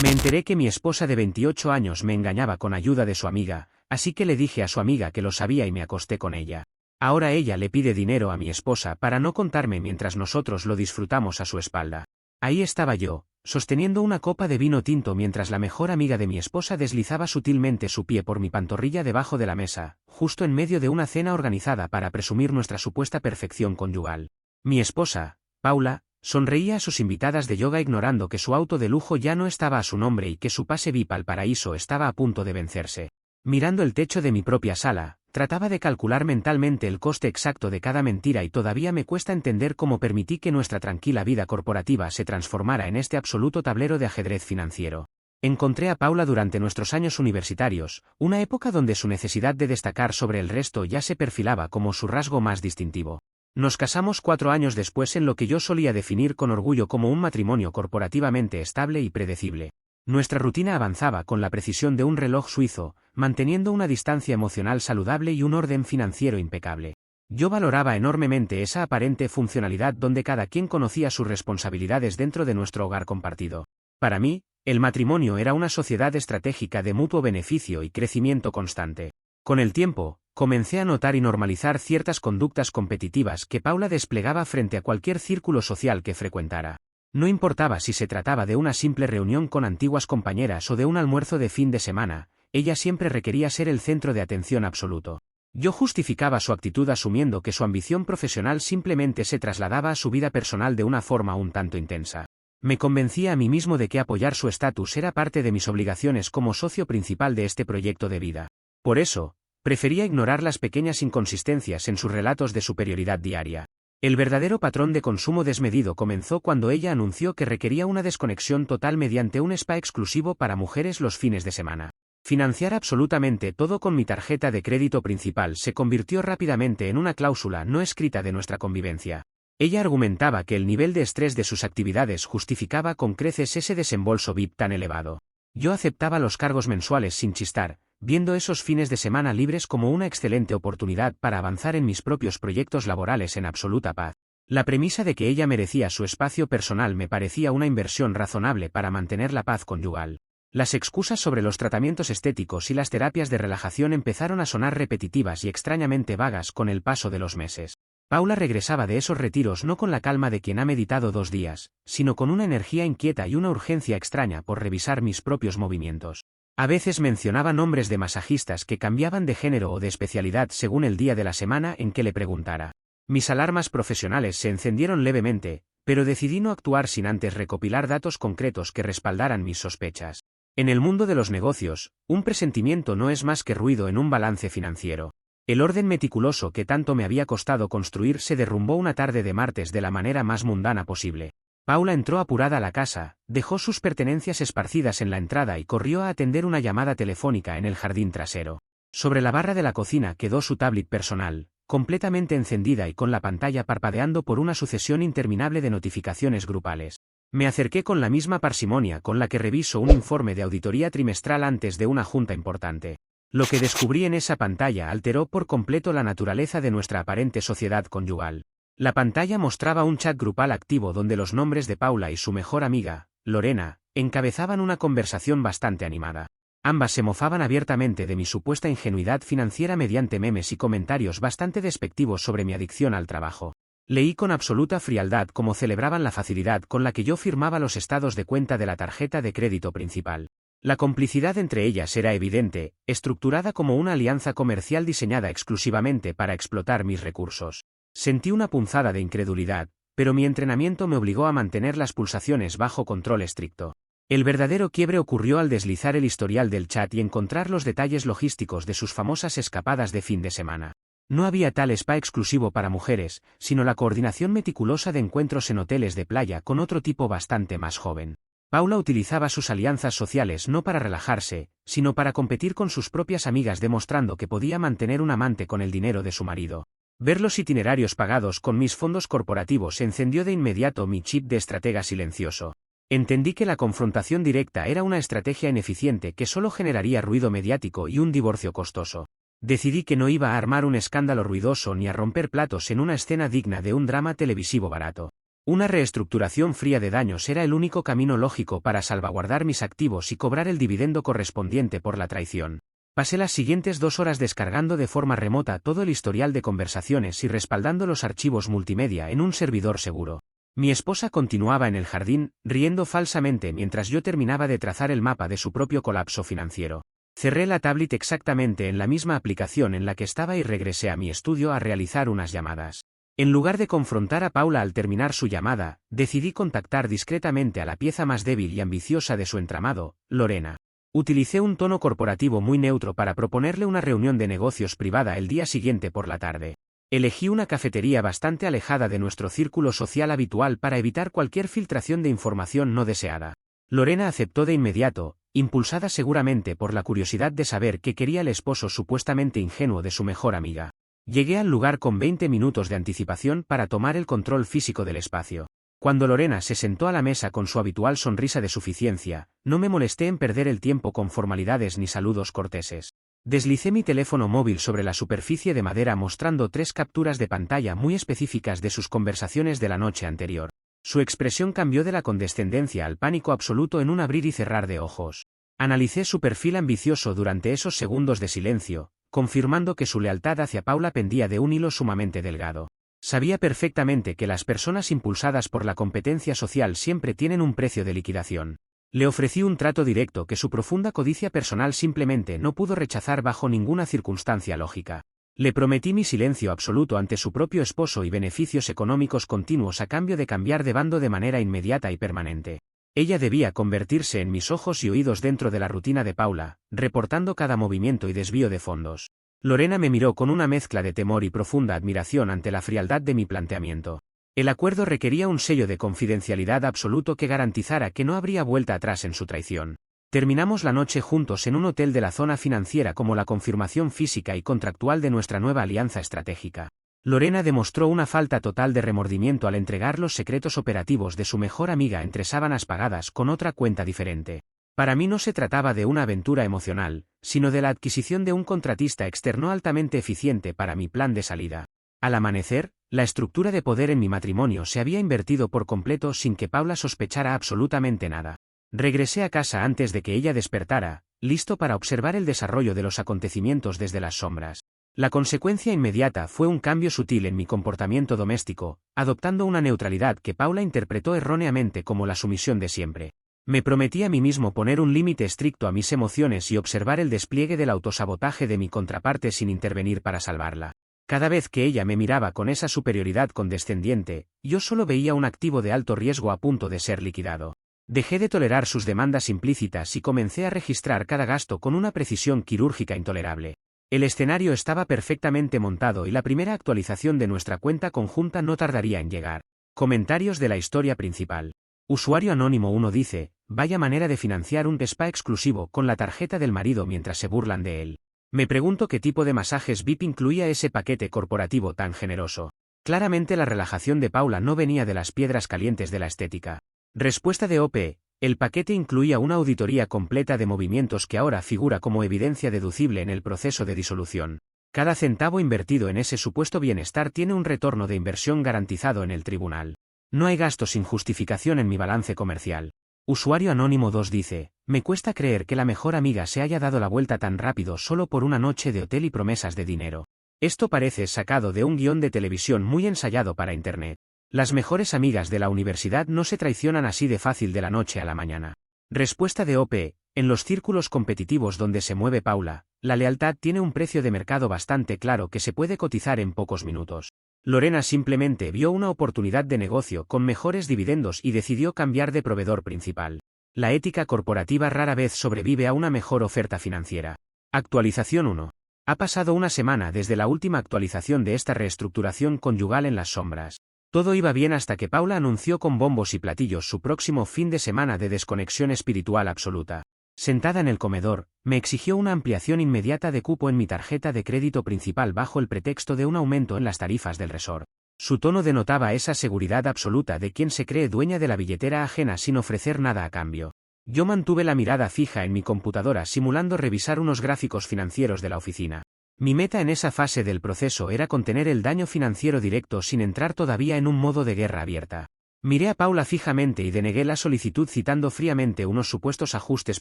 Me enteré que mi esposa de 28 años me engañaba con ayuda de su amiga, así que le dije a su amiga que lo sabía y me acosté con ella. Ahora ella le pide dinero a mi esposa para no contarme mientras nosotros lo disfrutamos a su espalda. Ahí estaba yo, sosteniendo una copa de vino tinto mientras la mejor amiga de mi esposa deslizaba sutilmente su pie por mi pantorrilla debajo de la mesa, justo en medio de una cena organizada para presumir nuestra supuesta perfección conyugal. Mi esposa, Paula, sonreía a sus invitadas de yoga ignorando que su auto de lujo ya no estaba a su nombre y que su pase VIP al paraíso estaba a punto de vencerse. Mirando el techo de mi propia sala, trataba de calcular mentalmente el coste exacto de cada mentira y todavía me cuesta entender cómo permití que nuestra tranquila vida corporativa se transformara en este absoluto tablero de ajedrez financiero. Encontré a Paula durante nuestros años universitarios, una época donde su necesidad de destacar sobre el resto ya se perfilaba como su rasgo más distintivo. Nos casamos 4 años después en lo que yo solía definir con orgullo como un matrimonio corporativamente estable y predecible. Nuestra rutina avanzaba con la precisión de un reloj suizo, manteniendo una distancia emocional saludable y un orden financiero impecable. Yo valoraba enormemente esa aparente funcionalidad donde cada quien conocía sus responsabilidades dentro de nuestro hogar compartido. Para mí, el matrimonio era una sociedad estratégica de mutuo beneficio y crecimiento constante. Con el tiempo, comencé a notar y normalizar ciertas conductas competitivas que Paula desplegaba frente a cualquier círculo social que frecuentara. No importaba si se trataba de una simple reunión con antiguas compañeras o de un almuerzo de fin de semana, ella siempre requería ser el centro de atención absoluto. Yo justificaba su actitud asumiendo que su ambición profesional simplemente se trasladaba a su vida personal de una forma un tanto intensa. Me convencía a mí mismo de que apoyar su estatus era parte de mis obligaciones como socio principal de este proyecto de vida. Por eso, prefería ignorar las pequeñas inconsistencias en sus relatos de superioridad diaria. El verdadero patrón de consumo desmedido comenzó cuando ella anunció que requería una desconexión total mediante un spa exclusivo para mujeres los fines de semana. Financiar absolutamente todo con mi tarjeta de crédito principal se convirtió rápidamente en una cláusula no escrita de nuestra convivencia. Ella argumentaba que el nivel de estrés de sus actividades justificaba con creces ese desembolso VIP tan elevado. Yo aceptaba los cargos mensuales sin chistar, viendo esos fines de semana libres como una excelente oportunidad para avanzar en mis propios proyectos laborales en absoluta paz. La premisa de que ella merecía su espacio personal me parecía una inversión razonable para mantener la paz conyugal. Las excusas sobre los tratamientos estéticos y las terapias de relajación empezaron a sonar repetitivas y extrañamente vagas con el paso de los meses. Paula regresaba de esos retiros no con la calma de quien ha meditado 2 días, sino con una energía inquieta y una urgencia extraña por revisar mis propios movimientos. A veces mencionaba nombres de masajistas que cambiaban de género o de especialidad según el día de la semana en que le preguntara. Mis alarmas profesionales se encendieron levemente, pero decidí no actuar sin antes recopilar datos concretos que respaldaran mis sospechas. En el mundo de los negocios, un presentimiento no es más que ruido en un balance financiero. El orden meticuloso que tanto me había costado construir se derrumbó una tarde de martes de la manera más mundana posible. Paula entró apurada a la casa, dejó sus pertenencias esparcidas en la entrada y corrió a atender una llamada telefónica en el jardín trasero. Sobre la barra de la cocina quedó su tablet personal, completamente encendida y con la pantalla parpadeando por una sucesión interminable de notificaciones grupales. Me acerqué con la misma parsimonia con la que reviso un informe de auditoría trimestral antes de una junta importante. Lo que descubrí en esa pantalla alteró por completo la naturaleza de nuestra aparente sociedad conyugal. La pantalla mostraba un chat grupal activo donde los nombres de Paula y su mejor amiga, Lorena, encabezaban una conversación bastante animada. Ambas se mofaban abiertamente de mi supuesta ingenuidad financiera mediante memes y comentarios bastante despectivos sobre mi adicción al trabajo. Leí con absoluta frialdad cómo celebraban la facilidad con la que yo firmaba los estados de cuenta de la tarjeta de crédito principal. La complicidad entre ellas era evidente, estructurada como una alianza comercial diseñada exclusivamente para explotar mis recursos. Sentí una punzada de incredulidad, pero mi entrenamiento me obligó a mantener las pulsaciones bajo control estricto. El verdadero quiebre ocurrió al deslizar el historial del chat y encontrar los detalles logísticos de sus famosas escapadas de fin de semana. No había tal spa exclusivo para mujeres, sino la coordinación meticulosa de encuentros en hoteles de playa con otro tipo bastante más joven. Paula utilizaba sus alianzas sociales no para relajarse, sino para competir con sus propias amigas demostrando que podía mantener un amante con el dinero de su marido. Ver los itinerarios pagados con mis fondos corporativos encendió de inmediato mi chip de estratega silencioso. Entendí que la confrontación directa era una estrategia ineficiente que solo generaría ruido mediático y un divorcio costoso. Decidí que no iba a armar un escándalo ruidoso ni a romper platos en una escena digna de un drama televisivo barato. Una reestructuración fría de daños era el único camino lógico para salvaguardar mis activos y cobrar el dividendo correspondiente por la traición. Pasé las siguientes 2 horas descargando de forma remota todo el historial de conversaciones y respaldando los archivos multimedia en un servidor seguro. Mi esposa continuaba en el jardín, riendo falsamente mientras yo terminaba de trazar el mapa de su propio colapso financiero. Cerré la tablet exactamente en la misma aplicación en la que estaba y regresé a mi estudio a realizar unas llamadas. En lugar de confrontar a Paula al terminar su llamada, decidí contactar discretamente a la pieza más débil y ambiciosa de su entramado, Lorena. Utilicé un tono corporativo muy neutro para proponerle una reunión de negocios privada el día siguiente por la tarde. Elegí una cafetería bastante alejada de nuestro círculo social habitual para evitar cualquier filtración de información no deseada. Lorena aceptó de inmediato, impulsada seguramente por la curiosidad de saber qué quería el esposo supuestamente ingenuo de su mejor amiga. Llegué al lugar con 20 minutos de anticipación para tomar el control físico del espacio. Cuando Lorena se sentó a la mesa con su habitual sonrisa de suficiencia, no me molesté en perder el tiempo con formalidades ni saludos corteses. Deslicé mi teléfono móvil sobre la superficie de madera mostrando 3 capturas de pantalla muy específicas de sus conversaciones de la noche anterior. Su expresión cambió de la condescendencia al pánico absoluto en un abrir y cerrar de ojos. Analicé su perfil ambicioso durante esos segundos de silencio, confirmando que su lealtad hacia Paula pendía de un hilo sumamente delgado. Sabía perfectamente que las personas impulsadas por la competencia social siempre tienen un precio de liquidación. Le ofrecí un trato directo que su profunda codicia personal simplemente no pudo rechazar bajo ninguna circunstancia lógica. Le prometí mi silencio absoluto ante su propio esposo y beneficios económicos continuos a cambio de cambiar de bando de manera inmediata y permanente. Ella debía convertirse en mis ojos y oídos dentro de la rutina de Paula, reportando cada movimiento y desvío de fondos. Lorena me miró con una mezcla de temor y profunda admiración ante la frialdad de mi planteamiento. El acuerdo requería un sello de confidencialidad absoluto que garantizara que no habría vuelta atrás en su traición. Terminamos la noche juntos en un hotel de la zona financiera como la confirmación física y contractual de nuestra nueva alianza estratégica. Lorena demostró una falta total de remordimiento al entregar los secretos operativos de su mejor amiga entre sábanas pagadas con otra cuenta diferente. Para mí no se trataba de una aventura emocional, sino de la adquisición de un contratista externo altamente eficiente para mi plan de salida. Al amanecer, la estructura de poder en mi matrimonio se había invertido por completo sin que Paula sospechara absolutamente nada. Regresé a casa antes de que ella despertara, listo para observar el desarrollo de los acontecimientos desde las sombras. La consecuencia inmediata fue un cambio sutil en mi comportamiento doméstico, adoptando una neutralidad que Paula interpretó erróneamente como la sumisión de siempre. Me prometí a mí mismo poner un límite estricto a mis emociones y observar el despliegue del autosabotaje de mi contraparte sin intervenir para salvarla. Cada vez que ella me miraba con esa superioridad condescendiente, yo solo veía un activo de alto riesgo a punto de ser liquidado. Dejé de tolerar sus demandas implícitas y comencé a registrar cada gasto con una precisión quirúrgica intolerable. El escenario estaba perfectamente montado y la primera actualización de nuestra cuenta conjunta no tardaría en llegar. Comentarios de la historia principal. Usuario Anónimo 1 dice, vaya manera de financiar un spa exclusivo con la tarjeta del marido mientras se burlan de él. Me pregunto qué tipo de masajes VIP incluía ese paquete corporativo tan generoso. Claramente la relajación de Paula no venía de las piedras calientes de la estética. Respuesta de OP, el paquete incluía una auditoría completa de movimientos que ahora figura como evidencia deducible en el proceso de disolución. Cada centavo invertido en ese supuesto bienestar tiene un retorno de inversión garantizado en el tribunal. No hay gastos sin justificación en mi balance comercial. Usuario Anónimo 2 dice, me cuesta creer que la mejor amiga se haya dado la vuelta tan rápido solo por una noche de hotel y promesas de dinero. Esto parece sacado de un guión de televisión muy ensayado para Internet. Las mejores amigas de la universidad no se traicionan así de fácil de la noche a la mañana. Respuesta de OP, en los círculos competitivos donde se mueve Paula, la lealtad tiene un precio de mercado bastante claro que se puede cotizar en pocos minutos. Lorena simplemente vio una oportunidad de negocio con mejores dividendos y decidió cambiar de proveedor principal. La ética corporativa rara vez sobrevive a una mejor oferta financiera. Actualización 1. Ha pasado una semana desde la última actualización de esta reestructuración conyugal en las sombras. Todo iba bien hasta que Paula anunció con bombos y platillos su próximo fin de semana de desconexión espiritual absoluta. Sentada en el comedor, me exigió una ampliación inmediata de cupo en mi tarjeta de crédito principal bajo el pretexto de un aumento en las tarifas del resort. Su tono denotaba esa seguridad absoluta de quien se cree dueña de la billetera ajena sin ofrecer nada a cambio. Yo mantuve la mirada fija en mi computadora simulando revisar unos gráficos financieros de la oficina. Mi meta en esa fase del proceso era contener el daño financiero directo sin entrar todavía en un modo de guerra abierta. Miré a Paula fijamente y denegué la solicitud citando fríamente unos supuestos ajustes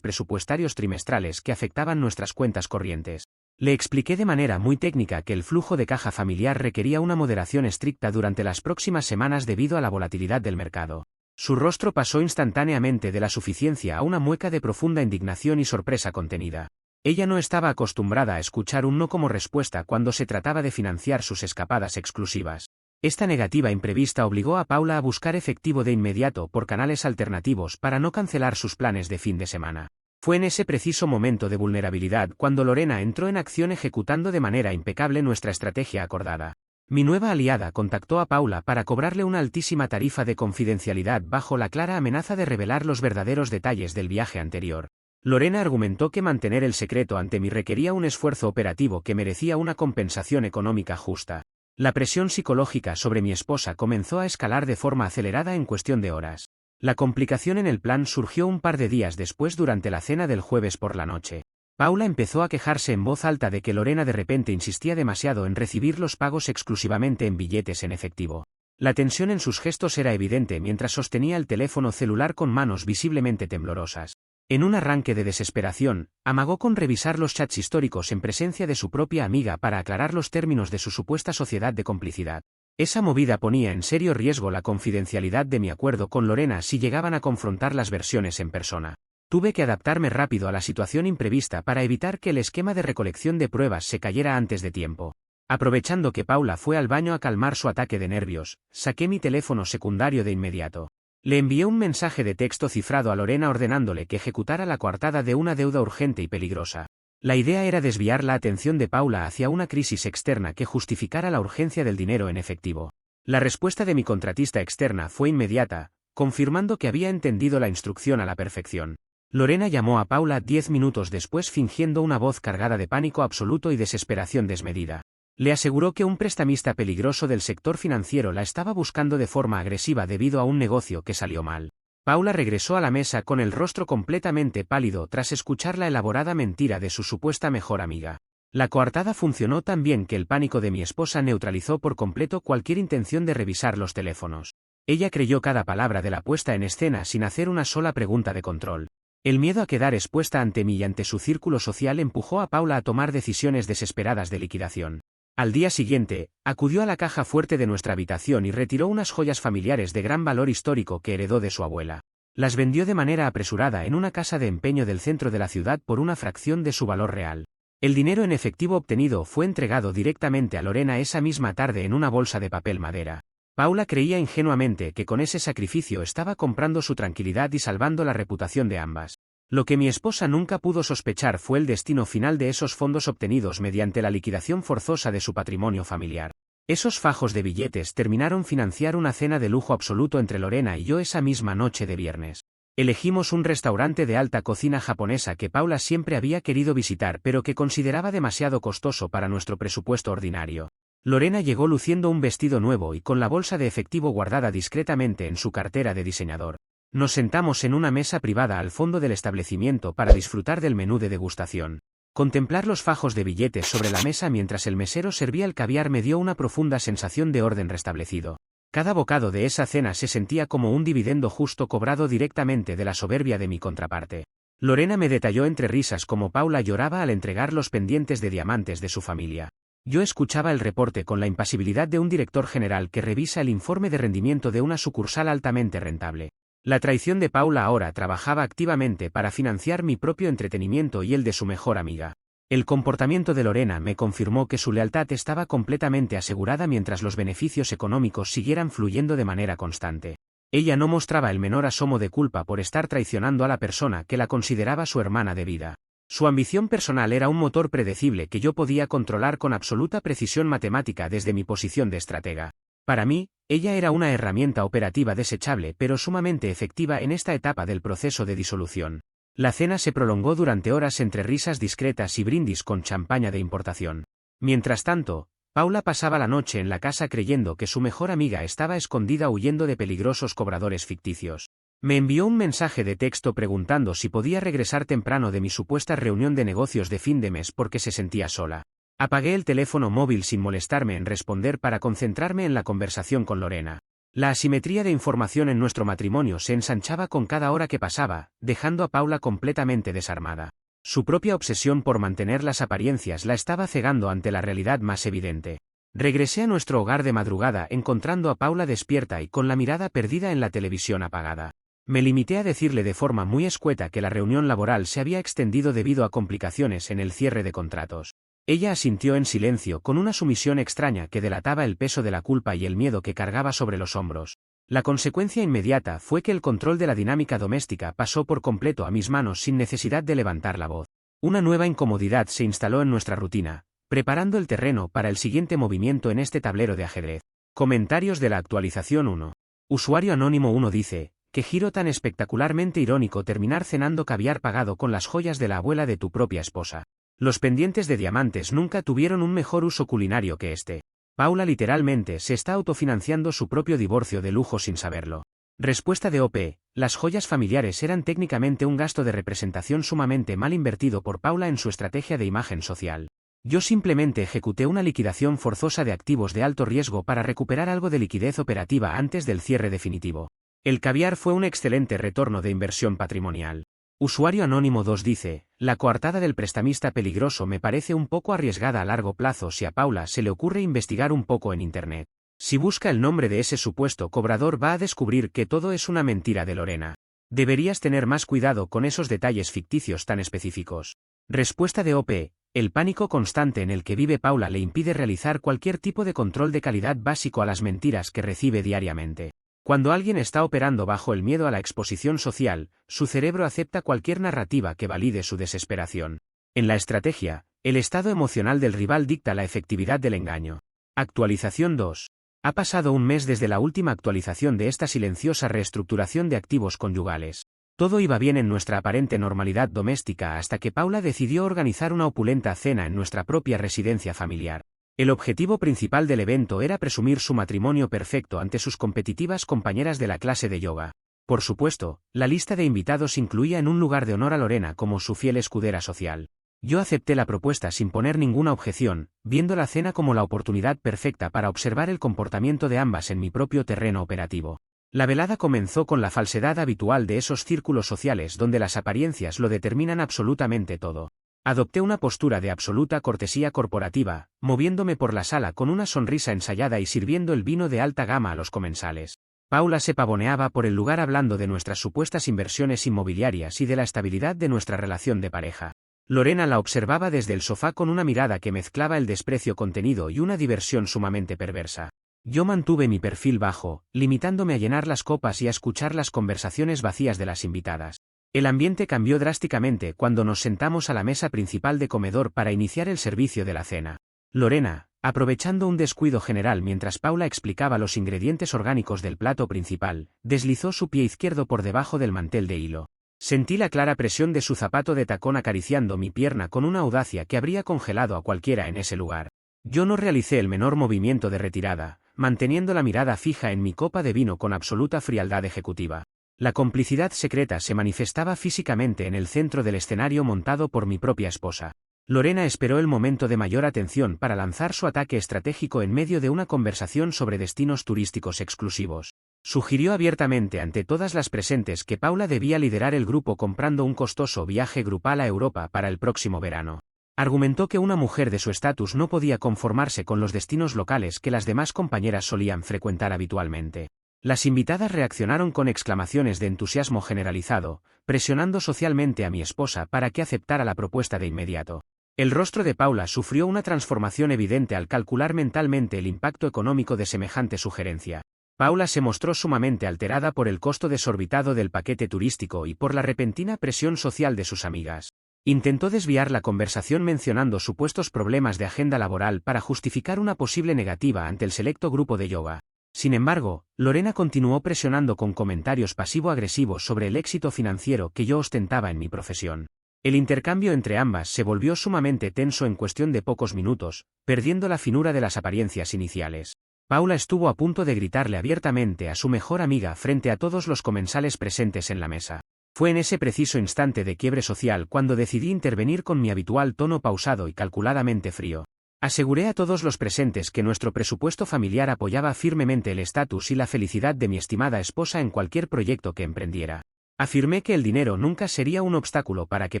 presupuestarios trimestrales que afectaban nuestras cuentas corrientes. Le expliqué de manera muy técnica que el flujo de caja familiar requería una moderación estricta durante las próximas semanas debido a la volatilidad del mercado. Su rostro pasó instantáneamente de la suficiencia a una mueca de profunda indignación y sorpresa contenida. Ella no estaba acostumbrada a escuchar un no como respuesta cuando se trataba de financiar sus escapadas exclusivas. Esta negativa imprevista obligó a Paula a buscar efectivo de inmediato por canales alternativos para no cancelar sus planes de fin de semana. Fue en ese preciso momento de vulnerabilidad cuando Lorena entró en acción ejecutando de manera impecable nuestra estrategia acordada. Mi nueva aliada contactó a Paula para cobrarle una altísima tarifa de confidencialidad bajo la clara amenaza de revelar los verdaderos detalles del viaje anterior. Lorena argumentó que mantener el secreto ante mí requería un esfuerzo operativo que merecía una compensación económica justa. La presión psicológica sobre mi esposa comenzó a escalar de forma acelerada en cuestión de horas. La complicación en el plan surgió un par de días después durante la cena del jueves por la noche. Paula empezó a quejarse en voz alta de que Lorena de repente insistía demasiado en recibir los pagos exclusivamente en billetes en efectivo. La tensión en sus gestos era evidente mientras sostenía el teléfono celular con manos visiblemente temblorosas. En un arranque de desesperación, amagó con revisar los chats históricos en presencia de su propia amiga para aclarar los términos de su supuesta sociedad de complicidad. Esa movida ponía en serio riesgo la confidencialidad de mi acuerdo con Lorena si llegaban a confrontar las versiones en persona. Tuve que adaptarme rápido a la situación imprevista para evitar que el esquema de recolección de pruebas se cayera antes de tiempo. Aprovechando que Paula fue al baño a calmar su ataque de nervios, saqué mi teléfono secundario de inmediato. Le envié un mensaje de texto cifrado a Lorena ordenándole que ejecutara la coartada de una deuda urgente y peligrosa. La idea era desviar la atención de Paula hacia una crisis externa que justificara la urgencia del dinero en efectivo. La respuesta de mi contratista externa fue inmediata, confirmando que había entendido la instrucción a la perfección. Lorena llamó a Paula 10 minutos después fingiendo una voz cargada de pánico absoluto y desesperación desmedida. Le aseguró que un prestamista peligroso del sector financiero la estaba buscando de forma agresiva debido a un negocio que salió mal. Paula regresó a la mesa con el rostro completamente pálido tras escuchar la elaborada mentira de su supuesta mejor amiga. La coartada funcionó tan bien que el pánico de mi esposa neutralizó por completo cualquier intención de revisar los teléfonos. Ella creyó cada palabra de la puesta en escena sin hacer una sola pregunta de control. El miedo a quedar expuesta ante mí y ante su círculo social empujó a Paula a tomar decisiones desesperadas de liquidación. Al día siguiente, acudió a la caja fuerte de nuestra habitación y retiró unas joyas familiares de gran valor histórico que heredó de su abuela. Las vendió de manera apresurada en una casa de empeño del centro de la ciudad por una fracción de su valor real. El dinero en efectivo obtenido fue entregado directamente a Lorena esa misma tarde en una bolsa de papel madera. Paula creía ingenuamente que con ese sacrificio estaba comprando su tranquilidad y salvando la reputación de ambas. Lo que mi esposa nunca pudo sospechar fue el destino final de esos fondos obtenidos mediante la liquidación forzosa de su patrimonio familiar. Esos fajos de billetes terminaron financiar una cena de lujo absoluto entre Lorena y yo esa misma noche de viernes. Elegimos un restaurante de alta cocina japonesa que Paula siempre había querido visitar pero que consideraba demasiado costoso para nuestro presupuesto ordinario. Lorena llegó luciendo un vestido nuevo y con la bolsa de efectivo guardada discretamente en su cartera de diseñador. Nos sentamos en una mesa privada al fondo del establecimiento para disfrutar del menú de degustación. Contemplar los fajos de billetes sobre la mesa mientras el mesero servía el caviar me dio una profunda sensación de orden restablecido. Cada bocado de esa cena se sentía como un dividendo justo cobrado directamente de la soberbia de mi contraparte. Lorena me detalló entre risas cómo Paula lloraba al entregar los pendientes de diamantes de su familia. Yo escuchaba el reporte con la impasibilidad de un director general que revisa el informe de rendimiento de una sucursal altamente rentable. La traición de Paula ahora trabajaba activamente para financiar mi propio entretenimiento y el de su mejor amiga. El comportamiento de Lorena me confirmó que su lealtad estaba completamente asegurada mientras los beneficios económicos siguieran fluyendo de manera constante. Ella no mostraba el menor asomo de culpa por estar traicionando a la persona que la consideraba su hermana de vida. Su ambición personal era un motor predecible que yo podía controlar con absoluta precisión matemática desde mi posición de estratega. Para mí, ella era una herramienta operativa desechable pero sumamente efectiva en esta etapa del proceso de disolución. La cena se prolongó durante horas entre risas discretas y brindis con champaña de importación. Mientras tanto, Paula pasaba la noche en la casa creyendo que su mejor amiga estaba escondida huyendo de peligrosos cobradores ficticios. Me envió un mensaje de texto preguntando si podía regresar temprano de mi supuesta reunión de negocios de fin de mes porque se sentía sola. Apagué el teléfono móvil sin molestarme en responder para concentrarme en la conversación con Lorena. La asimetría de información en nuestro matrimonio se ensanchaba con cada hora que pasaba, dejando a Paula completamente desarmada. Su propia obsesión por mantener las apariencias la estaba cegando ante la realidad más evidente. Regresé a nuestro hogar de madrugada encontrando a Paula despierta y con la mirada perdida en la televisión apagada. Me limité a decirle de forma muy escueta que la reunión laboral se había extendido debido a complicaciones en el cierre de contratos. Ella asintió en silencio con una sumisión extraña que delataba el peso de la culpa y el miedo que cargaba sobre los hombros. La consecuencia inmediata fue que el control de la dinámica doméstica pasó por completo a mis manos sin necesidad de levantar la voz. Una nueva incomodidad se instaló en nuestra rutina, preparando el terreno para el siguiente movimiento en este tablero de ajedrez. Comentarios de la actualización 1. Usuario Anónimo 1 dice: qué giro tan espectacularmente irónico terminar cenando caviar pagado con las joyas de la abuela de tu propia esposa. Los pendientes de diamantes nunca tuvieron un mejor uso culinario que este. Paula literalmente se está autofinanciando su propio divorcio de lujo sin saberlo. Respuesta de OP: las joyas familiares eran técnicamente un gasto de representación sumamente mal invertido por Paula en su estrategia de imagen social. Yo simplemente ejecuté una liquidación forzosa de activos de alto riesgo para recuperar algo de liquidez operativa antes del cierre definitivo. El caviar fue un excelente retorno de inversión patrimonial. Usuario Anónimo 2 dice: la coartada del prestamista peligroso me parece un poco arriesgada a largo plazo si a Paula se le ocurre investigar un poco en Internet. Si busca el nombre de ese supuesto cobrador va a descubrir que todo es una mentira de Lorena. Deberías tener más cuidado con esos detalles ficticios tan específicos. Respuesta de OP: el pánico constante en el que vive Paula le impide realizar cualquier tipo de control de calidad básico a las mentiras que recibe diariamente. Cuando alguien está operando bajo el miedo a la exposición social, su cerebro acepta cualquier narrativa que valide su desesperación. En la estrategia, el estado emocional del rival dicta la efectividad del engaño. Actualización 2. Ha pasado un mes desde la última actualización de esta silenciosa reestructuración de activos conyugales. Todo iba bien en nuestra aparente normalidad doméstica hasta que Paula decidió organizar una opulenta cena en nuestra propia residencia familiar. El objetivo principal del evento era presumir su matrimonio perfecto ante sus competitivas compañeras de la clase de yoga. Por supuesto, la lista de invitados incluía en un lugar de honor a Lorena como su fiel escudera social. Yo acepté la propuesta sin poner ninguna objeción, viendo la cena como la oportunidad perfecta para observar el comportamiento de ambas en mi propio terreno operativo. La velada comenzó con la falsedad habitual de esos círculos sociales donde las apariencias lo determinan absolutamente todo. Adopté una postura de absoluta cortesía corporativa, moviéndome por la sala con una sonrisa ensayada y sirviendo el vino de alta gama a los comensales. Paula se pavoneaba por el lugar hablando de nuestras supuestas inversiones inmobiliarias y de la estabilidad de nuestra relación de pareja. Lorena la observaba desde el sofá con una mirada que mezclaba el desprecio contenido y una diversión sumamente perversa. Yo mantuve mi perfil bajo, limitándome a llenar las copas y a escuchar las conversaciones vacías de las invitadas. El ambiente cambió drásticamente cuando nos sentamos a la mesa principal de comedor para iniciar el servicio de la cena. Lorena, aprovechando un descuido general mientras Paula explicaba los ingredientes orgánicos del plato principal, deslizó su pie izquierdo por debajo del mantel de hilo. Sentí la clara presión de su zapato de tacón acariciando mi pierna con una audacia que habría congelado a cualquiera en ese lugar. Yo no realicé el menor movimiento de retirada, manteniendo la mirada fija en mi copa de vino con absoluta frialdad ejecutiva. La complicidad secreta se manifestaba físicamente en el centro del escenario montado por mi propia esposa. Lorena esperó el momento de mayor atención para lanzar su ataque estratégico en medio de una conversación sobre destinos turísticos exclusivos. Sugirió abiertamente ante todas las presentes que Paula debía liderar el grupo comprando un costoso viaje grupal a Europa para el próximo verano. Argumentó que una mujer de su estatus no podía conformarse con los destinos locales que las demás compañeras solían frecuentar habitualmente. Las invitadas reaccionaron con exclamaciones de entusiasmo generalizado, presionando socialmente a mi esposa para que aceptara la propuesta de inmediato. El rostro de Paula sufrió una transformación evidente al calcular mentalmente el impacto económico de semejante sugerencia. Paula se mostró sumamente alterada por el costo desorbitado del paquete turístico y por la repentina presión social de sus amigas. Intentó desviar la conversación mencionando supuestos problemas de agenda laboral para justificar una posible negativa ante el selecto grupo de yoga. Sin embargo, Lorena continuó presionando con comentarios pasivo-agresivos sobre el éxito financiero que yo ostentaba en mi profesión. El intercambio entre ambas se volvió sumamente tenso en cuestión de pocos minutos, perdiendo la finura de las apariencias iniciales. Paula estuvo a punto de gritarle abiertamente a su mejor amiga frente a todos los comensales presentes en la mesa. Fue en ese preciso instante de quiebre social cuando decidí intervenir con mi habitual tono pausado y calculadamente frío. Aseguré a todos los presentes que nuestro presupuesto familiar apoyaba firmemente el estatus y la felicidad de mi estimada esposa en cualquier proyecto que emprendiera. Afirmé que el dinero nunca sería un obstáculo para que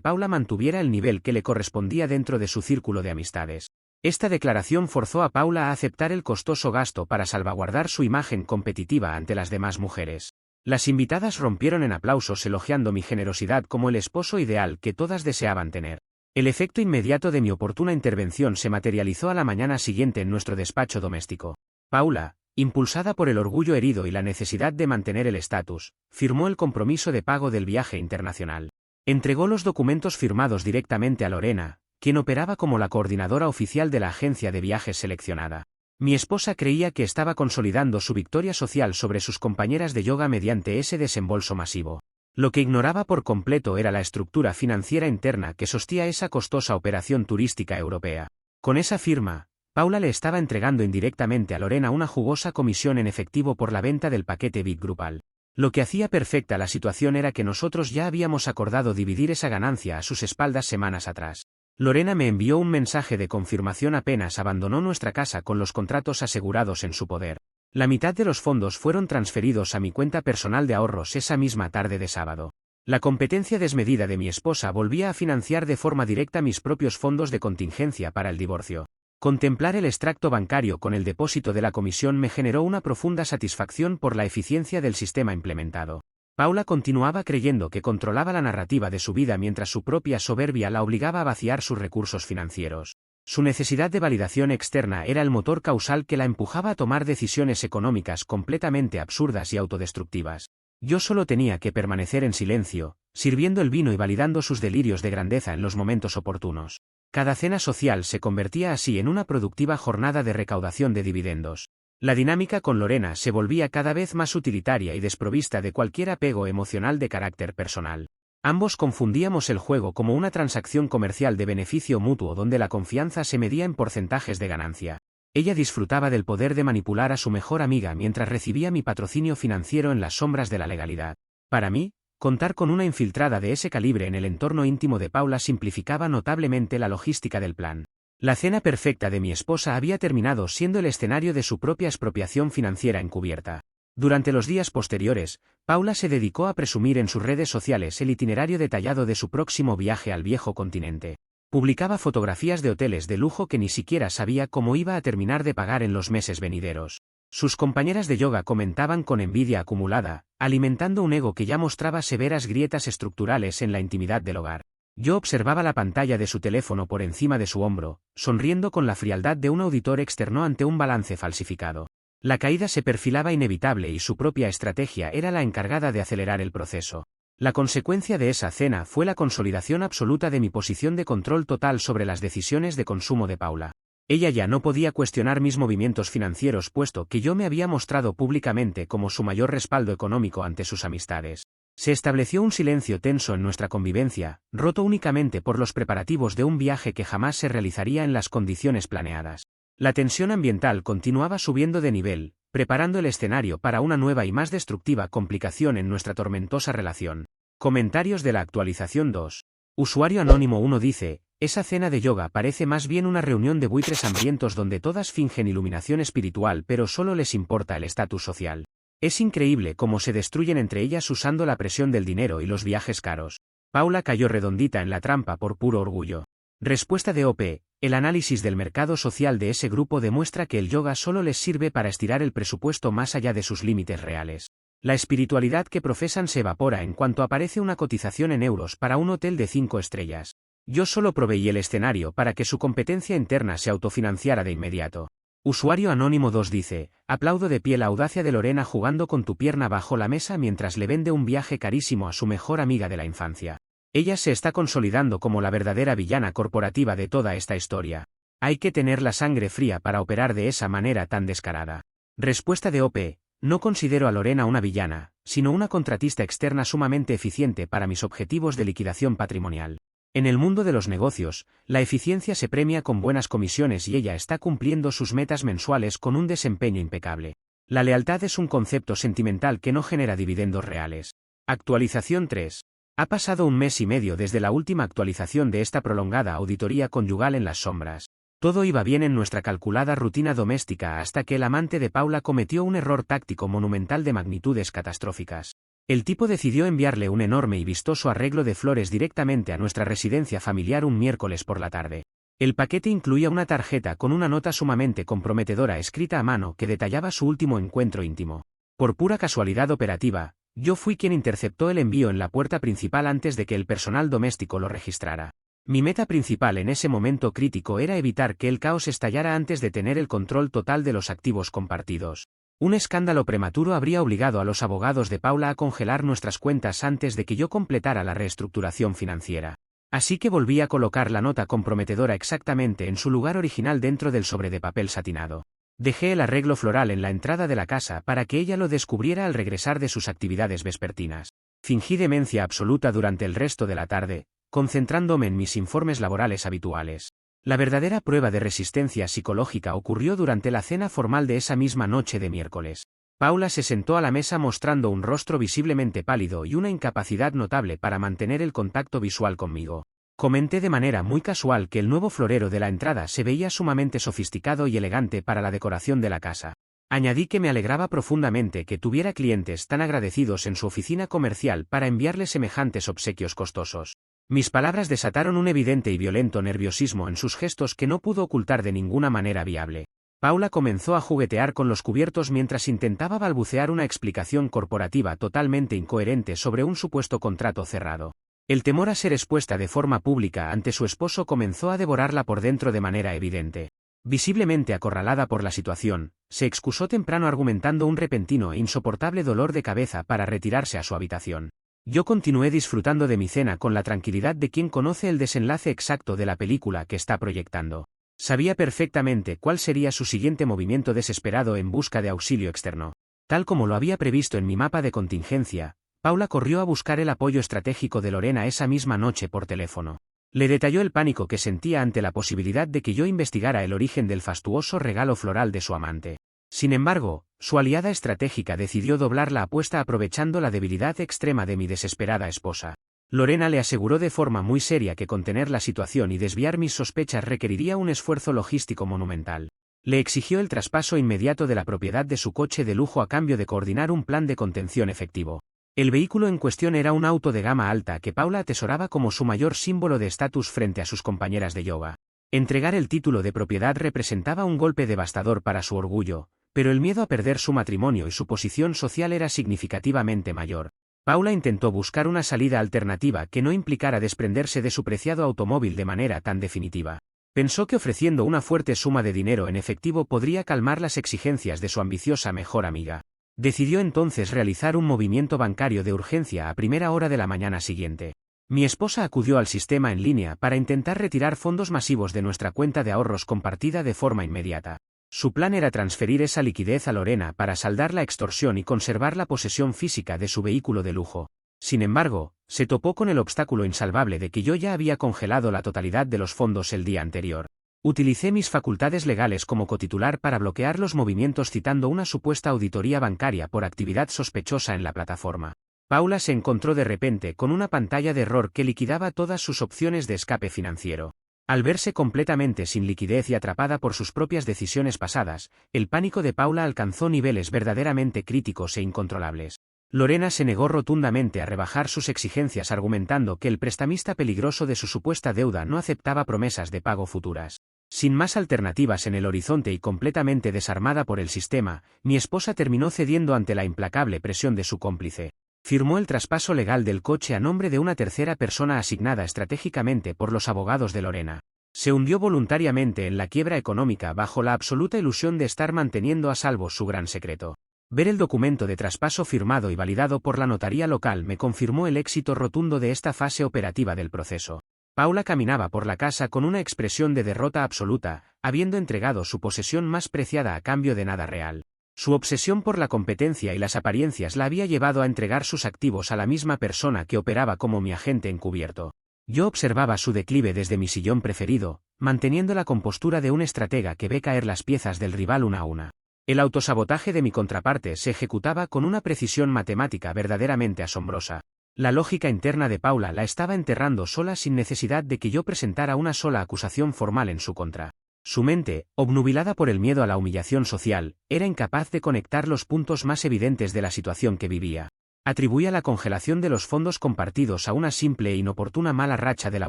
Paula mantuviera el nivel que le correspondía dentro de su círculo de amistades. Esta declaración forzó a Paula a aceptar el costoso gasto para salvaguardar su imagen competitiva ante las demás mujeres. Las invitadas rompieron en aplausos elogiando mi generosidad como el esposo ideal que todas deseaban tener. El efecto inmediato de mi oportuna intervención se materializó a la mañana siguiente en nuestro despacho doméstico. Paula, impulsada por el orgullo herido y la necesidad de mantener el estatus, firmó el compromiso de pago del viaje internacional. Entregó los documentos firmados directamente a Lorena, quien operaba como la coordinadora oficial de la agencia de viajes seleccionada. Mi esposa creía que estaba consolidando su victoria social sobre sus compañeras de yoga mediante ese desembolso masivo. Lo que ignoraba por completo era la estructura financiera interna que sostía esa costosa operación turística europea. Con esa firma, Paula le estaba entregando indirectamente a Lorena una jugosa comisión en efectivo por la venta del paquete VIP grupal. Lo que hacía perfecta la situación era que nosotros ya habíamos acordado dividir esa ganancia a sus espaldas semanas atrás. Lorena me envió un mensaje de confirmación apenas abandonó nuestra casa con los contratos asegurados en su poder. La mitad de los fondos fueron transferidos a mi cuenta personal de ahorros esa misma tarde de sábado. La competencia desmedida de mi esposa volvía a financiar de forma directa mis propios fondos de contingencia para el divorcio. Contemplar el extracto bancario con el depósito de la comisión me generó una profunda satisfacción por la eficiencia del sistema implementado. Paula continuaba creyendo que controlaba la narrativa de su vida mientras su propia soberbia la obligaba a vaciar sus recursos financieros. Su necesidad de validación externa era el motor causal que la empujaba a tomar decisiones económicas completamente absurdas y autodestructivas. Yo solo tenía que permanecer en silencio, sirviendo el vino y validando sus delirios de grandeza en los momentos oportunos. Cada cena social se convertía así en una productiva jornada de recaudación de dividendos. La dinámica con Lorena se volvía cada vez más utilitaria y desprovista de cualquier apego emocional de carácter personal. Ambos confundíamos el juego como una transacción comercial de beneficio mutuo donde la confianza se medía en porcentajes de ganancia. Ella disfrutaba del poder de manipular a su mejor amiga mientras recibía mi patrocinio financiero en las sombras de la legalidad. Para mí, contar con una infiltrada de ese calibre en el entorno íntimo de Paula simplificaba notablemente la logística del plan. La cena perfecta de mi esposa había terminado siendo el escenario de su propia expropiación financiera encubierta. Durante los días posteriores, Paula se dedicó a presumir en sus redes sociales el itinerario detallado de su próximo viaje al viejo continente. Publicaba fotografías de hoteles de lujo que ni siquiera sabía cómo iba a terminar de pagar en los meses venideros. Sus compañeras de yoga comentaban con envidia acumulada, alimentando un ego que ya mostraba severas grietas estructurales en la intimidad del hogar. Yo observaba la pantalla de su teléfono por encima de su hombro, sonriendo con la frialdad de un auditor externo ante un balance falsificado. La caída se perfilaba inevitable y su propia estrategia era la encargada de acelerar el proceso. La consecuencia de esa cena fue la consolidación absoluta de mi posición de control total sobre las decisiones de consumo de Paula. Ella ya no podía cuestionar mis movimientos financieros puesto que yo me había mostrado públicamente como su mayor respaldo económico ante sus amistades. Se estableció un silencio tenso en nuestra convivencia, roto únicamente por los preparativos de un viaje que jamás se realizaría en las condiciones planeadas. La tensión ambiental continuaba subiendo de nivel, preparando el escenario para una nueva y más destructiva complicación en nuestra tormentosa relación. Comentarios de la actualización 2. Usuario anónimo 1 dice, esa cena de yoga parece más bien una reunión de buitres hambrientos donde todas fingen iluminación espiritual pero solo les importa el estatus social. Es increíble cómo se destruyen entre ellas usando la presión del dinero y los viajes caros. Paula cayó redondita en la trampa por puro orgullo. Respuesta de OP. El análisis del mercado social de ese grupo demuestra que el yoga solo les sirve para estirar el presupuesto más allá de sus límites reales. La espiritualidad que profesan se evapora en cuanto aparece una cotización en euros para un hotel de 5 estrellas. Yo solo proveí el escenario para que su competencia interna se autofinanciara de inmediato. Usuario anónimo 2 dice, aplaudo de pie la audacia de Lorena jugando con tu pierna bajo la mesa mientras le vende un viaje carísimo a su mejor amiga de la infancia. Ella se está consolidando como la verdadera villana corporativa de toda esta historia. Hay que tener la sangre fría para operar de esa manera tan descarada. Respuesta de OP. No considero a Lorena una villana, sino una contratista externa sumamente eficiente para mis objetivos de liquidación patrimonial. En el mundo de los negocios, la eficiencia se premia con buenas comisiones y ella está cumpliendo sus metas mensuales con un desempeño impecable. La lealtad es un concepto sentimental que no genera dividendos reales. Actualización 3. Ha pasado un mes y medio desde la última actualización de esta prolongada auditoría conyugal en las sombras. Todo iba bien en nuestra calculada rutina doméstica hasta que el amante de Paula cometió un error táctico monumental de magnitudes catastróficas. El tipo decidió enviarle un enorme y vistoso arreglo de flores directamente a nuestra residencia familiar un miércoles por la tarde. El paquete incluía una tarjeta con una nota sumamente comprometedora escrita a mano que detallaba su último encuentro íntimo. Por pura casualidad operativa, yo fui quien interceptó el envío en la puerta principal antes de que el personal doméstico lo registrara. Mi meta principal en ese momento crítico era evitar que el caos estallara antes de tener el control total de los activos compartidos. Un escándalo prematuro habría obligado a los abogados de Paula a congelar nuestras cuentas antes de que yo completara la reestructuración financiera. Así que volví a colocar la nota comprometedora exactamente en su lugar original dentro del sobre de papel satinado. Dejé el arreglo floral en la entrada de la casa para que ella lo descubriera al regresar de sus actividades vespertinas. Fingí demencia absoluta durante el resto de la tarde, concentrándome en mis informes laborales habituales. La verdadera prueba de resistencia psicológica ocurrió durante la cena formal de esa misma noche de miércoles. Paula se sentó a la mesa mostrando un rostro visiblemente pálido y una incapacidad notable para mantener el contacto visual conmigo. Comenté de manera muy casual que el nuevo florero de la entrada se veía sumamente sofisticado y elegante para la decoración de la casa. Añadí que me alegraba profundamente que tuviera clientes tan agradecidos en su oficina comercial para enviarle semejantes obsequios costosos. Mis palabras desataron un evidente y violento nerviosismo en sus gestos que no pudo ocultar de ninguna manera viable. Paula comenzó a juguetear con los cubiertos mientras intentaba balbucear una explicación corporativa totalmente incoherente sobre un supuesto contrato cerrado. El temor a ser expuesta de forma pública ante su esposo comenzó a devorarla por dentro de manera evidente. Visiblemente acorralada por la situación, se excusó temprano argumentando un repentino e insoportable dolor de cabeza para retirarse a su habitación. Yo continué disfrutando de mi cena con la tranquilidad de quien conoce el desenlace exacto de la película que está proyectando. Sabía perfectamente cuál sería su siguiente movimiento desesperado en busca de auxilio externo. Tal como lo había previsto en mi mapa de contingencia, Paula corrió a buscar el apoyo estratégico de Lorena esa misma noche por teléfono. Le detalló el pánico que sentía ante la posibilidad de que yo investigara el origen del fastuoso regalo floral de su amante. Sin embargo, su aliada estratégica decidió doblar la apuesta aprovechando la debilidad extrema de mi desesperada esposa. Lorena le aseguró de forma muy seria que contener la situación y desviar mis sospechas requeriría un esfuerzo logístico monumental. Le exigió el traspaso inmediato de la propiedad de su coche de lujo a cambio de coordinar un plan de contención efectivo. El vehículo en cuestión era un auto de gama alta que Paula atesoraba como su mayor símbolo de estatus frente a sus compañeras de yoga. Entregar el título de propiedad representaba un golpe devastador para su orgullo, pero el miedo a perder su matrimonio y su posición social era significativamente mayor. Paula intentó buscar una salida alternativa que no implicara desprenderse de su preciado automóvil de manera tan definitiva. Pensó que ofreciendo una fuerte suma de dinero en efectivo podría calmar las exigencias de su ambiciosa mejor amiga. Decidió entonces realizar un movimiento bancario de urgencia a primera hora de la mañana siguiente. Mi esposa acudió al sistema en línea para intentar retirar fondos masivos de nuestra cuenta de ahorros compartida de forma inmediata. Su plan era transferir esa liquidez a Lorena para saldar la extorsión y conservar la posesión física de su vehículo de lujo. Sin embargo, se topó con el obstáculo insalvable de que yo ya había congelado la totalidad de los fondos el día anterior. Utilicé mis facultades legales como cotitular para bloquear los movimientos citando una supuesta auditoría bancaria por actividad sospechosa en la plataforma. Paula se encontró de repente con una pantalla de error que liquidaba todas sus opciones de escape financiero. Al verse completamente sin liquidez y atrapada por sus propias decisiones pasadas, el pánico de Paula alcanzó niveles verdaderamente críticos e incontrolables. Lorena se negó rotundamente a rebajar sus exigencias argumentando que el prestamista peligroso de su supuesta deuda no aceptaba promesas de pago futuras. Sin más alternativas en el horizonte y completamente desarmada por el sistema, mi esposa terminó cediendo ante la implacable presión de su cómplice. Firmó el traspaso legal del coche a nombre de una tercera persona asignada estratégicamente por los abogados de Lorena. Se hundió voluntariamente en la quiebra económica bajo la absoluta ilusión de estar manteniendo a salvo su gran secreto. Ver el documento de traspaso firmado y validado por la notaría local me confirmó el éxito rotundo de esta fase operativa del proceso. Paula caminaba por la casa con una expresión de derrota absoluta, habiendo entregado su posesión más preciada a cambio de nada real. Su obsesión por la competencia y las apariencias la había llevado a entregar sus activos a la misma persona que operaba como mi agente encubierto. Yo observaba su declive desde mi sillón preferido, manteniendo la compostura de un estratega que ve caer las piezas del rival una a una. El autosabotaje de mi contraparte se ejecutaba con una precisión matemática verdaderamente asombrosa. La lógica interna de Paula la estaba enterrando sola sin necesidad de que yo presentara una sola acusación formal en su contra. Su mente, obnubilada por el miedo a la humillación social, era incapaz de conectar los puntos más evidentes de la situación que vivía. Atribuía la congelación de los fondos compartidos a una simple e inoportuna mala racha de la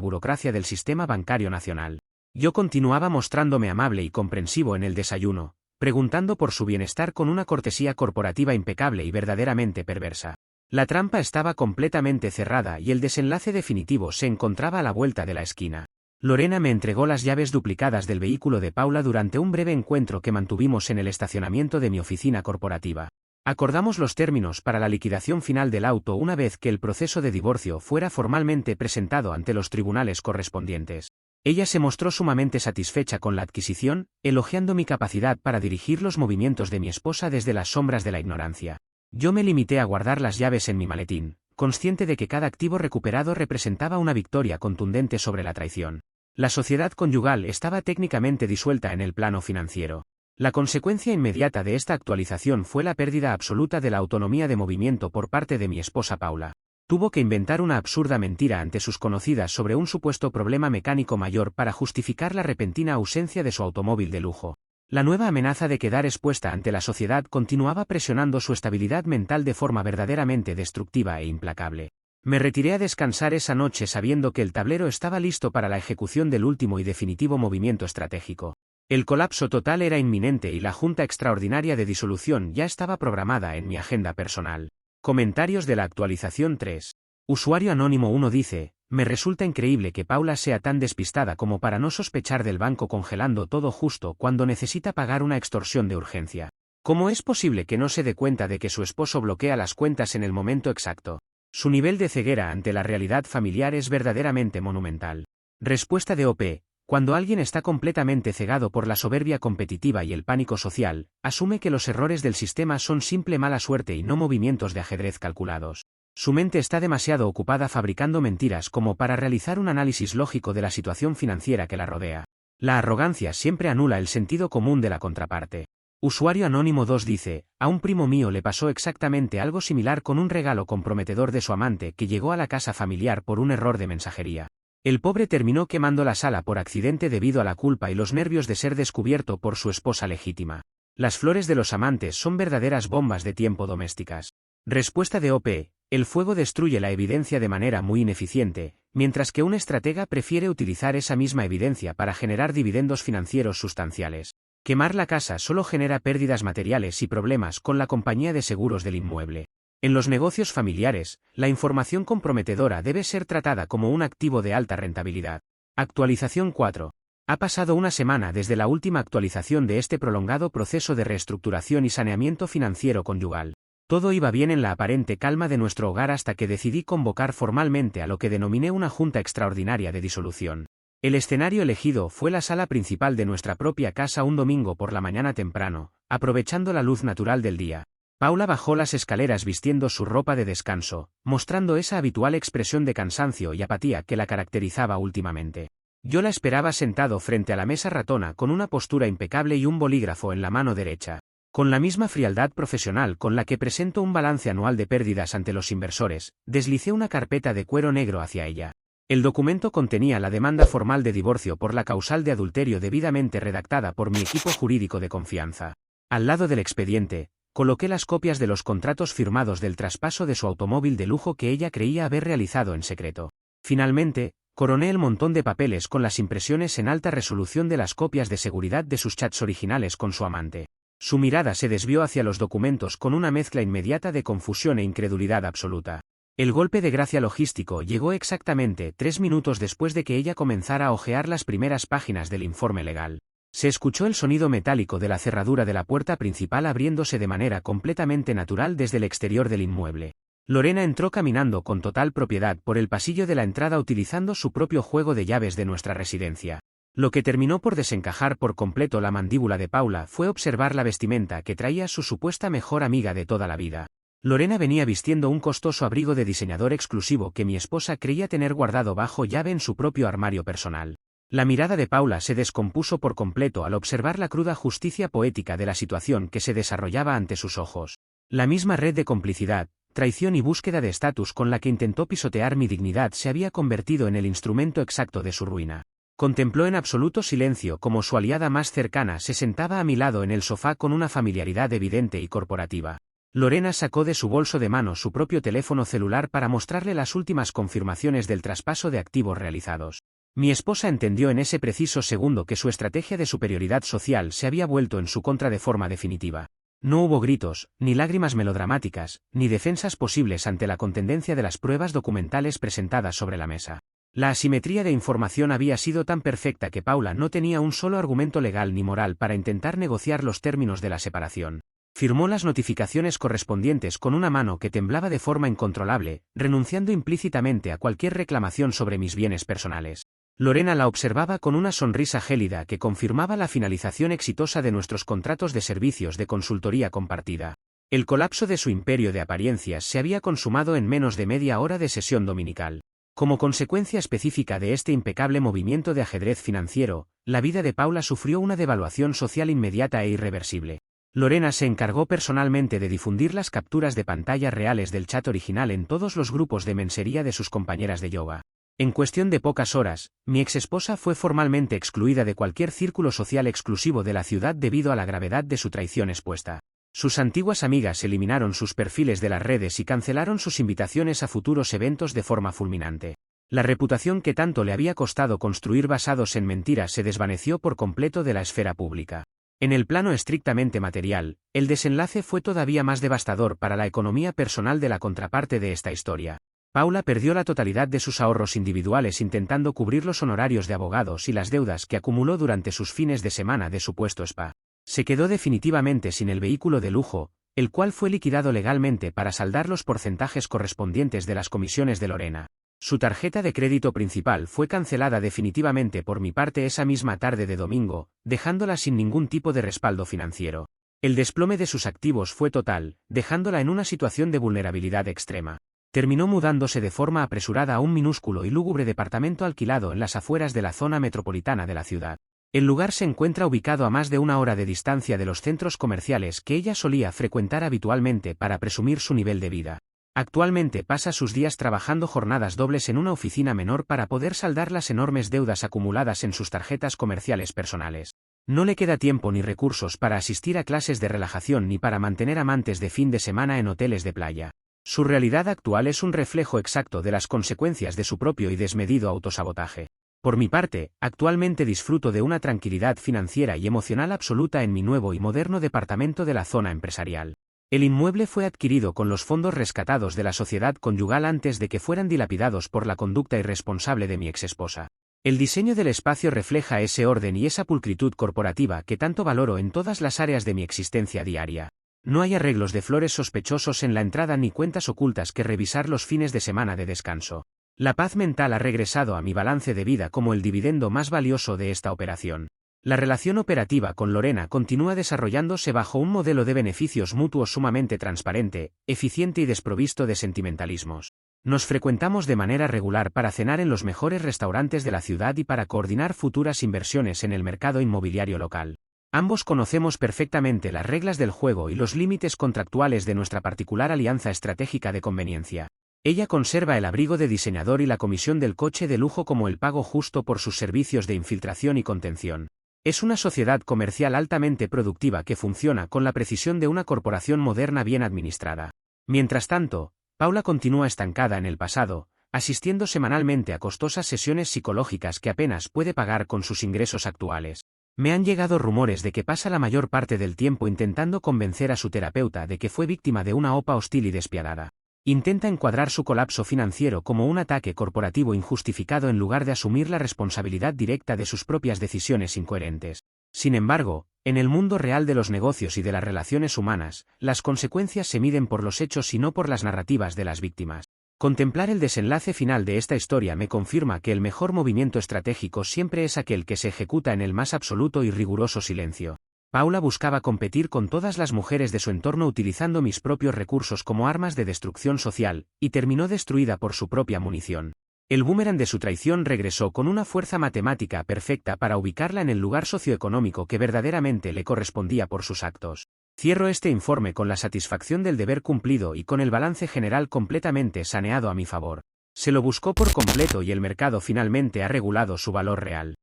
burocracia del sistema bancario nacional. Yo continuaba mostrándome amable y comprensivo en el desayuno, preguntando por su bienestar con una cortesía corporativa impecable y verdaderamente perversa. La trampa estaba completamente cerrada y el desenlace definitivo se encontraba a la vuelta de la esquina. Lorena me entregó las llaves duplicadas del vehículo de Paula durante un breve encuentro que mantuvimos en el estacionamiento de mi oficina corporativa. Acordamos los términos para la liquidación final del auto una vez que el proceso de divorcio fuera formalmente presentado ante los tribunales correspondientes. Ella se mostró sumamente satisfecha con la adquisición, elogiando mi capacidad para dirigir los movimientos de mi esposa desde las sombras de la ignorancia. Yo me limité a guardar las llaves en mi maletín, consciente de que cada activo recuperado representaba una victoria contundente sobre la traición. La sociedad conyugal estaba técnicamente disuelta en el plano financiero. La consecuencia inmediata de esta actualización fue la pérdida absoluta de la autonomía de movimiento por parte de mi esposa Paula. Tuvo que inventar una absurda mentira ante sus conocidas sobre un supuesto problema mecánico mayor para justificar la repentina ausencia de su automóvil de lujo. La nueva amenaza de quedar expuesta ante la sociedad continuaba presionando su estabilidad mental de forma verdaderamente destructiva e implacable. Me retiré a descansar esa noche sabiendo que el tablero estaba listo para la ejecución del último y definitivo movimiento estratégico. El colapso total era inminente y la junta extraordinaria de disolución ya estaba programada en mi agenda personal. Comentarios de la actualización 3. Usuario anónimo 1 dice: me resulta increíble que Paula sea tan despistada como para no sospechar del banco congelando todo justo cuando necesita pagar una extorsión de urgencia. ¿Cómo es posible que no se dé cuenta de que su esposo bloquea las cuentas en el momento exacto? Su nivel de ceguera ante la realidad familiar es verdaderamente monumental. Respuesta de OP. Cuando alguien está completamente cegado por la soberbia competitiva y el pánico social, asume que los errores del sistema son simple mala suerte y no movimientos de ajedrez calculados. Su mente está demasiado ocupada fabricando mentiras como para realizar un análisis lógico de la situación financiera que la rodea. La arrogancia siempre anula el sentido común de la contraparte. Usuario anónimo 2 dice: a un primo mío le pasó exactamente algo similar con un regalo comprometedor de su amante que llegó a la casa familiar por un error de mensajería. El pobre terminó quemando la sala por accidente debido a la culpa y los nervios de ser descubierto por su esposa legítima. Las flores de los amantes son verdaderas bombas de tiempo domésticas. Respuesta de OP. El fuego destruye la evidencia de manera muy ineficiente, mientras que un estratega prefiere utilizar esa misma evidencia para generar dividendos financieros sustanciales. Quemar la casa solo genera pérdidas materiales y problemas con la compañía de seguros del inmueble. En los negocios familiares, la información comprometedora debe ser tratada como un activo de alta rentabilidad. Actualización 4. Ha pasado una semana desde la última actualización de este prolongado proceso de reestructuración y saneamiento financiero conyugal. Todo iba bien en la aparente calma de nuestro hogar hasta que decidí convocar formalmente a lo que denominé una junta extraordinaria de disolución. El escenario elegido fue la sala principal de nuestra propia casa un domingo por la mañana temprano, aprovechando la luz natural del día. Paula bajó las escaleras vistiendo su ropa de descanso, mostrando esa habitual expresión de cansancio y apatía que la caracterizaba últimamente. Yo la esperaba sentado frente a la mesa ratona con una postura impecable y un bolígrafo en la mano derecha. Con la misma frialdad profesional con la que presento un balance anual de pérdidas ante los inversores, deslicé una carpeta de cuero negro hacia ella. El documento contenía la demanda formal de divorcio por la causal de adulterio debidamente redactada por mi equipo jurídico de confianza. Al lado del expediente, coloqué las copias de los contratos firmados del traspaso de su automóvil de lujo que ella creía haber realizado en secreto. Finalmente, coroné el montón de papeles con las impresiones en alta resolución de las copias de seguridad de sus chats originales con su amante. Su mirada se desvió hacia los documentos con una mezcla inmediata de confusión e incredulidad absoluta. El golpe de gracia logístico llegó exactamente 3 minutos después de que ella comenzara a hojear las primeras páginas del informe legal. Se escuchó el sonido metálico de la cerradura de la puerta principal abriéndose de manera completamente natural desde el exterior del inmueble. Lorena entró caminando con total propiedad por el pasillo de la entrada utilizando su propio juego de llaves de nuestra residencia. Lo que terminó por desencajar por completo la mandíbula de Paula fue observar la vestimenta que traía su supuesta mejor amiga de toda la vida. Lorena venía vistiendo un costoso abrigo de diseñador exclusivo que mi esposa creía tener guardado bajo llave en su propio armario personal. La mirada de Paula se descompuso por completo al observar la cruda justicia poética de la situación que se desarrollaba ante sus ojos. La misma red de complicidad, traición y búsqueda de estatus con la que intentó pisotear mi dignidad se había convertido en el instrumento exacto de su ruina. Contempló en absoluto silencio cómo su aliada más cercana se sentaba a mi lado en el sofá con una familiaridad evidente y corporativa. Lorena sacó de su bolso de mano su propio teléfono celular para mostrarle las últimas confirmaciones del traspaso de activos realizados. Mi esposa entendió en ese preciso segundo que su estrategia de superioridad social se había vuelto en su contra de forma definitiva. No hubo gritos, ni lágrimas melodramáticas, ni defensas posibles ante la contundencia de las pruebas documentales presentadas sobre la mesa. La asimetría de información había sido tan perfecta que Paula no tenía un solo argumento legal ni moral para intentar negociar los términos de la separación. Firmó las notificaciones correspondientes con una mano que temblaba de forma incontrolable, renunciando implícitamente a cualquier reclamación sobre mis bienes personales. Lorena la observaba con una sonrisa gélida que confirmaba la finalización exitosa de nuestros contratos de servicios de consultoría compartida. El colapso de su imperio de apariencias se había consumado en menos de media hora de sesión dominical. Como consecuencia específica de este impecable movimiento de ajedrez financiero, la vida de Paula sufrió una devaluación social inmediata e irreversible. Lorena se encargó personalmente de difundir las capturas de pantalla reales del chat original en todos los grupos de mensajería de sus compañeras de yoga. En cuestión de pocas horas, mi exesposa fue formalmente excluida de cualquier círculo social exclusivo de la ciudad debido a la gravedad de su traición expuesta. Sus antiguas amigas eliminaron sus perfiles de las redes y cancelaron sus invitaciones a futuros eventos de forma fulminante. La reputación que tanto le había costado construir basados en mentiras se desvaneció por completo de la esfera pública. En el plano estrictamente material, el desenlace fue todavía más devastador para la economía personal de la contraparte de esta historia. Paula perdió la totalidad de sus ahorros individuales intentando cubrir los honorarios de abogados y las deudas que acumuló durante sus fines de semana de supuesto spa. Se quedó definitivamente sin el vehículo de lujo, el cual fue liquidado legalmente para saldar los porcentajes correspondientes de las comisiones de Lorena. Su tarjeta de crédito principal fue cancelada definitivamente por mi parte esa misma tarde de domingo, dejándola sin ningún tipo de respaldo financiero. El desplome de sus activos fue total, dejándola en una situación de vulnerabilidad extrema. Terminó mudándose de forma apresurada a un minúsculo y lúgubre departamento alquilado en las afueras de la zona metropolitana de la ciudad. El lugar se encuentra ubicado a más de una hora de distancia de los centros comerciales que ella solía frecuentar habitualmente para presumir su nivel de vida. Actualmente pasa sus días trabajando jornadas dobles en una oficina menor para poder saldar las enormes deudas acumuladas en sus tarjetas comerciales personales. No le queda tiempo ni recursos para asistir a clases de relajación ni para mantener amantes de fin de semana en hoteles de playa. Su realidad actual es un reflejo exacto de las consecuencias de su propio y desmedido autosabotaje. Por mi parte, actualmente disfruto de una tranquilidad financiera y emocional absoluta en mi nuevo y moderno departamento de la zona empresarial. El inmueble fue adquirido con los fondos rescatados de la sociedad conyugal antes de que fueran dilapidados por la conducta irresponsable de mi exesposa. El diseño del espacio refleja ese orden y esa pulcritud corporativa que tanto valoro en todas las áreas de mi existencia diaria. No hay arreglos de flores sospechosos en la entrada ni cuentas ocultas que revisar los fines de semana de descanso. La paz mental ha regresado a mi balance de vida como el dividendo más valioso de esta operación. La relación operativa con Lorena continúa desarrollándose bajo un modelo de beneficios mutuos sumamente transparente, eficiente y desprovisto de sentimentalismos. Nos frecuentamos de manera regular para cenar en los mejores restaurantes de la ciudad y para coordinar futuras inversiones en el mercado inmobiliario local. Ambos conocemos perfectamente las reglas del juego y los límites contractuales de nuestra particular alianza estratégica de conveniencia. Ella conserva el abrigo de diseñador y la comisión del coche de lujo como el pago justo por sus servicios de infiltración y contención. Es una sociedad comercial altamente productiva que funciona con la precisión de una corporación moderna bien administrada. Mientras tanto, Paula continúa estancada en el pasado, asistiendo semanalmente a costosas sesiones psicológicas que apenas puede pagar con sus ingresos actuales. Me han llegado rumores de que pasa la mayor parte del tiempo intentando convencer a su terapeuta de que fue víctima de una OPA hostil y despiadada. Intenta encuadrar su colapso financiero como un ataque corporativo injustificado en lugar de asumir la responsabilidad directa de sus propias decisiones incoherentes. Sin embargo, en el mundo real de los negocios y de las relaciones humanas, las consecuencias se miden por los hechos y no por las narrativas de las víctimas. Contemplar el desenlace final de esta historia me confirma que el mejor movimiento estratégico siempre es aquel que se ejecuta en el más absoluto y riguroso silencio. Paula buscaba competir con todas las mujeres de su entorno utilizando mis propios recursos como armas de destrucción social, y terminó destruida por su propia munición. El boomerang de su traición regresó con una fuerza matemática perfecta para ubicarla en el lugar socioeconómico que verdaderamente le correspondía por sus actos. Cierro este informe con la satisfacción del deber cumplido y con el balance general completamente saneado a mi favor. Se lo buscó por completo y el mercado finalmente ha regulado su valor real.